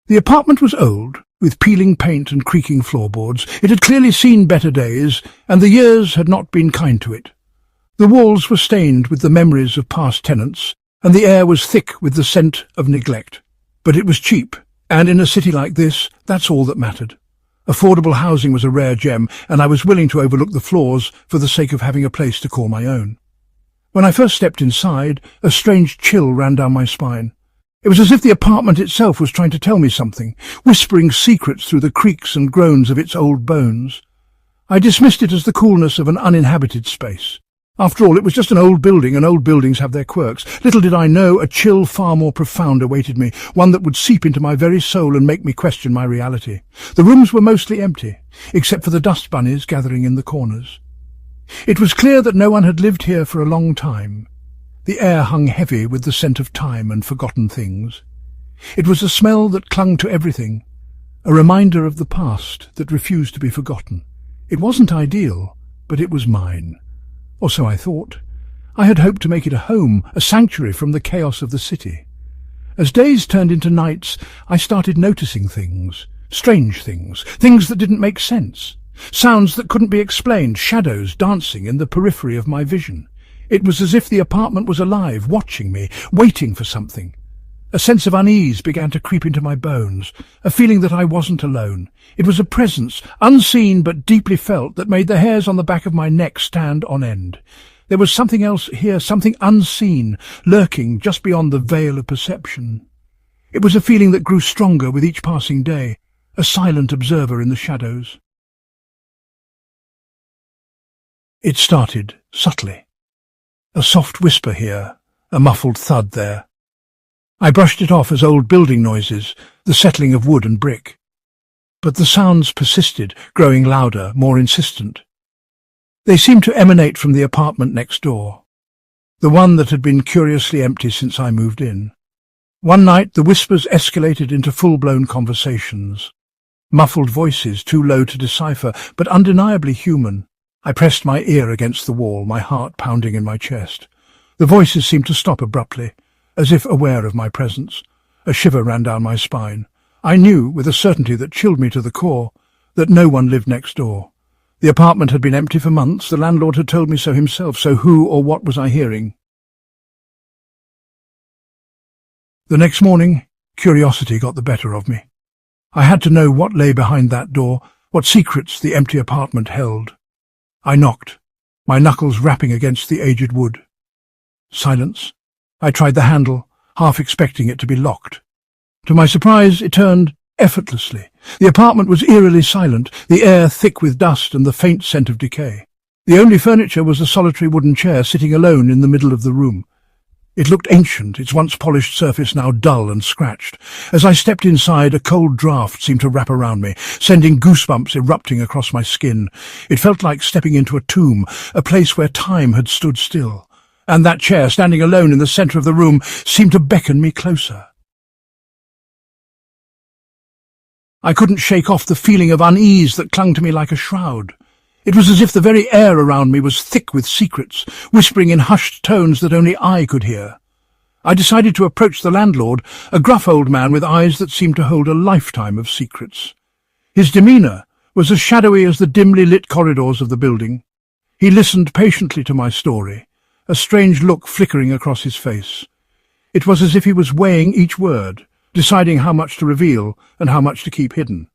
The apartment was old, with peeling paint and creaking floorboards. It had clearly seen better days, and the years had not been kind to it. The walls were stained with the memories of past tenants, and the air was thick with the scent of neglect. But it was cheap, and in a city like this, that's all that mattered. Affordable housing was a rare gem, and I was willing to overlook the flaws for the sake of having a place to call my own. When I first stepped inside, a strange chill ran down my spine. It was as if the apartment itself was trying to tell me something, whispering secrets through the creaks and groans of its old bones. I dismissed it as the coolness of an uninhabited space. After all, it was just an old building, and old buildings have their quirks. Little did I know a chill far more profound awaited me, one that would seep into my very soul and make me question my reality. The rooms were mostly empty, except for the dust bunnies gathering in the corners. It was clear that no one had lived here for a long time. The air hung heavy with the scent of time and forgotten things. It was a smell that clung to everything, a reminder of the past that refused to be forgotten. It wasn't ideal, but it was mine. Or so I thought. I had hoped to make it a home, a sanctuary from the chaos of the city. As days turned into nights, I started noticing things, strange things, things that didn't make sense. Sounds that couldn't be explained, shadows dancing in the periphery of my vision. It was as if the apartment was alive, watching me, waiting for something. A sense of unease began to creep into my bones, a feeling that I wasn't alone. It was a presence, unseen but deeply felt, that made the hairs on the back of my neck stand on end. There was something else here, something unseen, lurking just beyond the veil of perception. It was a feeling that grew stronger with each passing day, a silent observer in the shadows. It started subtly. A soft whisper here, a muffled thud there. I brushed it off as old building noises, the settling of wood and brick. But the sounds persisted, growing louder, more insistent. They seemed to emanate from the apartment next door, the one that had been curiously empty since I moved in. One night the whispers escalated into full-blown conversations. Muffled voices, too low to decipher, but undeniably human. I pressed my ear against the wall, my heart pounding in my chest. The voices seemed to stop abruptly, as if aware of my presence. A shiver ran down my spine. I knew, with a certainty that chilled me to the core, that no one lived next door. The apartment had been empty for months. The landlord had told me so himself, so who or what was I hearing? The next morning, curiosity got the better of me. I had to know what lay behind that door, what secrets the empty apartment held. I knocked, my knuckles rapping against the aged wood. Silence. I tried the handle, half expecting it to be locked. To my surprise, it turned effortlessly. The apartment was eerily silent, the air thick with dust and the faint scent of decay. The only furniture was a solitary wooden chair sitting alone in the middle of the room. It looked ancient, its once polished surface now dull and scratched. As I stepped inside, a cold draught seemed to wrap around me, sending goosebumps erupting across my skin. It felt like stepping into a tomb, a place where time had stood still. And that chair, standing alone in the centre of the room, seemed to beckon me closer. I couldn't shake off the feeling of unease that clung to me like a shroud. It was as if the very air around me was thick with secrets, whispering in hushed tones that only I could hear. I decided to approach the landlord, a gruff old man with eyes that seemed to hold a lifetime of secrets. His demeanour was as shadowy as the dimly lit corridors of the building. He listened patiently to my story, a strange look flickering across his face. It was as if he was weighing each word, deciding how much to reveal and how much to keep hidden.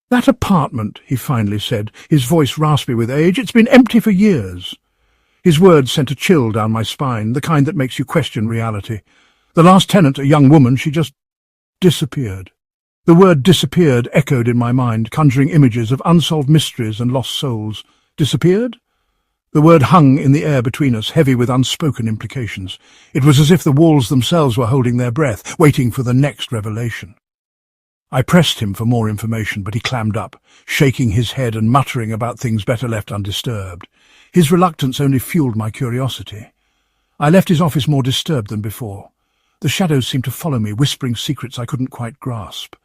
"That apartment," he finally said, his voice raspy with age, "it's been empty for years." His words sent a chill down my spine, the kind that makes you question reality. The last tenant, a young woman, she just disappeared. The word disappeared echoed in my mind, conjuring images of unsolved mysteries and lost souls. Disappeared? The word hung in the air between us, heavy with unspoken implications. It was as if the walls themselves were holding their breath, waiting for the next revelation. I pressed him for more information, but he clammed up, shaking his head and muttering about things better left undisturbed. His reluctance only fueled my curiosity. I left his office more disturbed than before. The shadows seemed to follow me, whispering secrets I couldn't quite grasp.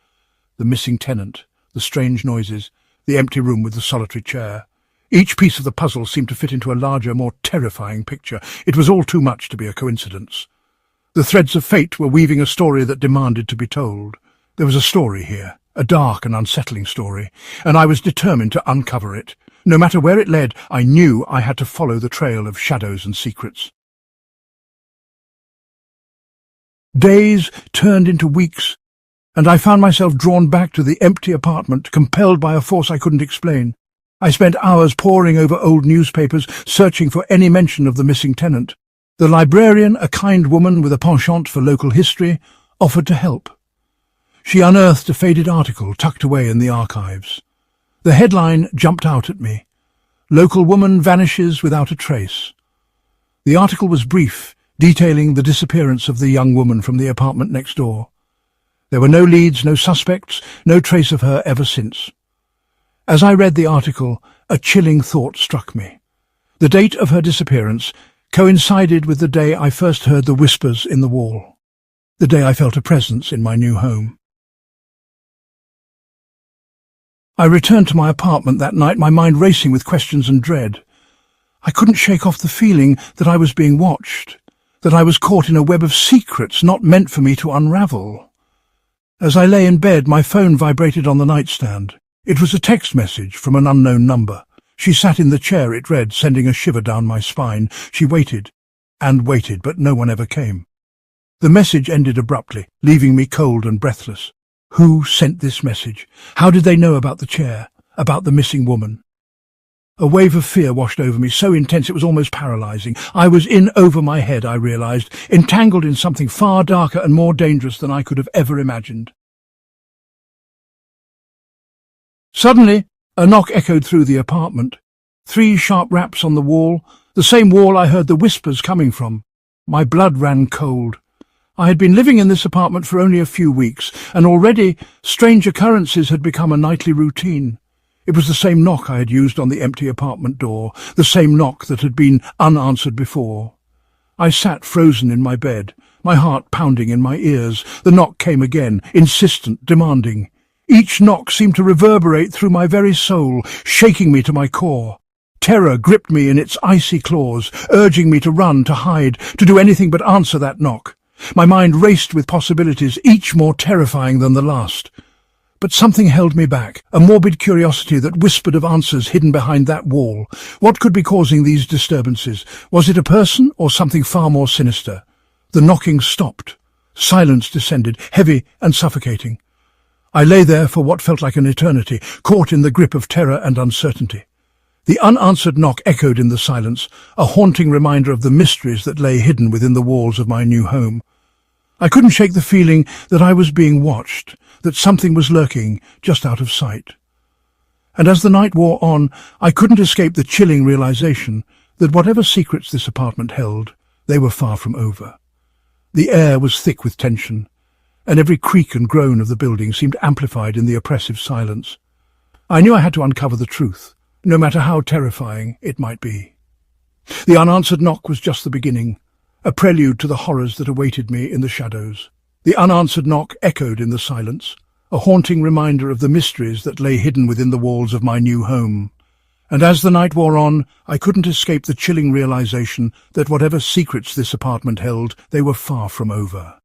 The missing tenant, the strange noises, the empty room with the solitary chair. Each piece of the puzzle seemed to fit into a larger, more terrifying picture. It was all too much to be a coincidence. The threads of fate were weaving a story that demanded to be told. There was a story here, a dark and unsettling story, and I was determined to uncover it. No matter where it led, I knew I had to follow the trail of shadows and secrets. Days turned into weeks, and I found myself drawn back to the empty apartment, compelled by a force I couldn't explain. I spent hours poring over old newspapers, searching for any mention of the missing tenant. The librarian, a kind woman with a penchant for local history, offered to help. She unearthed a faded article tucked away in the archives. The headline jumped out at me: "Local woman vanishes without a trace." The article was brief, detailing the disappearance of the young woman from the apartment next door. There were no leads, no suspects, no trace of her ever since. As I read the article, a chilling thought struck me. The date of her disappearance coincided with the day I first heard the whispers in the wall, the day I felt a presence in my new home. I returned to my apartment that night, my mind racing with questions and dread. I couldn't shake off the feeling that I was being watched, that I was caught in a web of secrets not meant for me to unravel. As I lay in bed, my phone vibrated on the nightstand. It was a text message from an unknown number. She sat in the chair, it read, sending a shiver down my spine. She waited and waited, but no one ever came. The message ended abruptly, leaving me cold and breathless. Who sent this message? How did they know about the chair, about the missing woman? A wave of fear washed over me, so intense it was almost paralyzing. I was in over my head, I realized, entangled in something far darker and more dangerous than I could have ever imagined. Suddenly, a knock echoed through the apartment. 3 sharp raps on the wall, the same wall I heard the whispers coming from. My blood ran cold. I had been living in this apartment for only a few weeks, and already strange occurrences had become a nightly routine. It was the same knock I had used on the empty apartment door, the same knock that had been unanswered before. I sat frozen in my bed, my heart pounding in my ears. The knock came again, insistent, demanding. Each knock seemed to reverberate through my very soul, shaking me to my core. Terror gripped me in its icy claws, urging me to run, to hide, to do anything but answer that knock. My mind raced with possibilities, each more terrifying than the last. But something held me back, a morbid curiosity that whispered of answers hidden behind that wall. What could be causing these disturbances? Was it a person or something far more sinister? The knocking stopped. Silence descended, heavy and suffocating. I lay there for what felt like an eternity, caught in the grip of terror and uncertainty. The unanswered knock echoed in the silence, a haunting reminder of the mysteries that lay hidden within the walls of my new home. I couldn't shake the feeling that I was being watched, that something was lurking just out of sight. And as the night wore on, I couldn't escape the chilling realization that whatever secrets this apartment held, they were far from over. The air was thick with tension, and every creak and groan of the building seemed amplified in the oppressive silence. I knew I had to uncover the truth, no matter how terrifying it might be. The unanswered knock was just the beginning, a prelude to the horrors that awaited me in the shadows. The unanswered knock echoed in the silence, a haunting reminder of the mysteries that lay hidden within the walls of my new home. And as the night wore on, I couldn't escape the chilling realization that whatever secrets this apartment held, they were far from over.